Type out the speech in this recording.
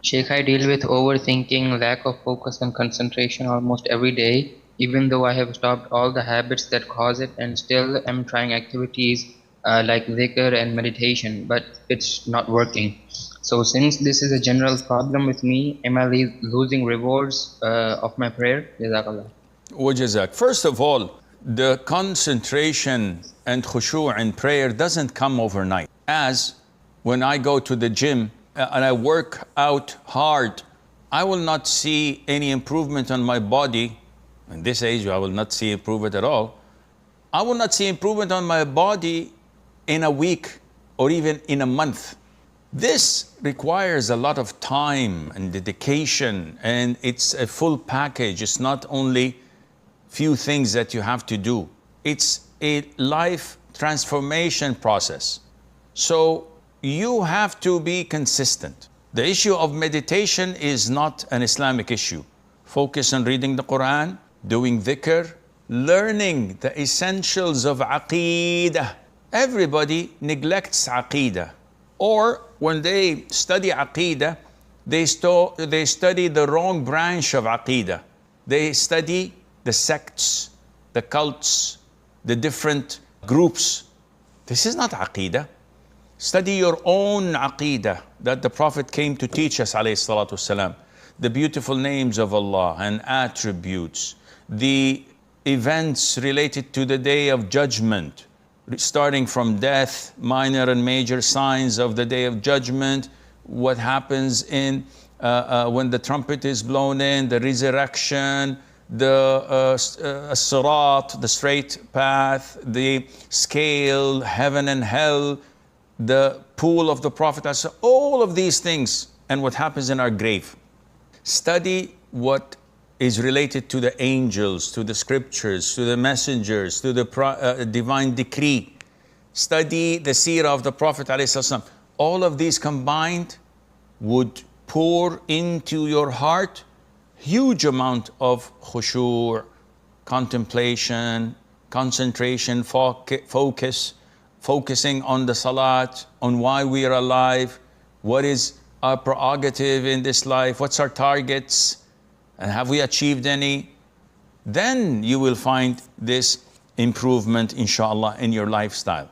Sheikh, I deal with overthinking, lack of focus and concentration almost every day, even though I have stopped all the habits that cause it and still am trying activities like dhikr and meditation, but it's not working. So since this is a general problem with me, am I losing rewards of my prayer? Jazakallah. Wajazak. First of all, the concentration and khushu' in prayer doesn't come overnight. As when I go to the gym and I work out hard, I will not see any improvement on my body. In this age, I will not see improvement at all. I will not see improvement on my body in a week or even in a month. This requires a lot of time and dedication, and it's a full package. It's not only few things that you have to do. It's a life transformation process. So you have to be consistent. The issue of meditation is not an Islamic issue. Focus on reading the Quran, doing dhikr, learning the essentials of aqeedah. Everybody neglects aqeedah. Or when they study aqeedah, they study the wrong branch of aqeedah. They study the sects, the cults, the different groups. This is not aqeedah. Study your own aqeedah that the Prophet came to teach us, alayhi salatu wasalam. The beautiful names of Allah and attributes, the events related to the day of judgment, starting from death, minor and major signs of the day of judgment, what happens in when the trumpet is blown in, the resurrection, the sirat, the straight path, the scale, heaven and hell, the pool of the Prophet, all of these things, and what happens in our grave. Study what is related to the angels, to the scriptures, to the messengers, to the divine decree. Study the seerah of the Prophet ﷺ. All of these combined would pour into your heart huge amount of khushu', contemplation, concentration, focusing on the salat, on why we are alive, what is our prerogative in this life, what's our targets, and have we achieved any? Then you will find this improvement, inshallah, in your lifestyle.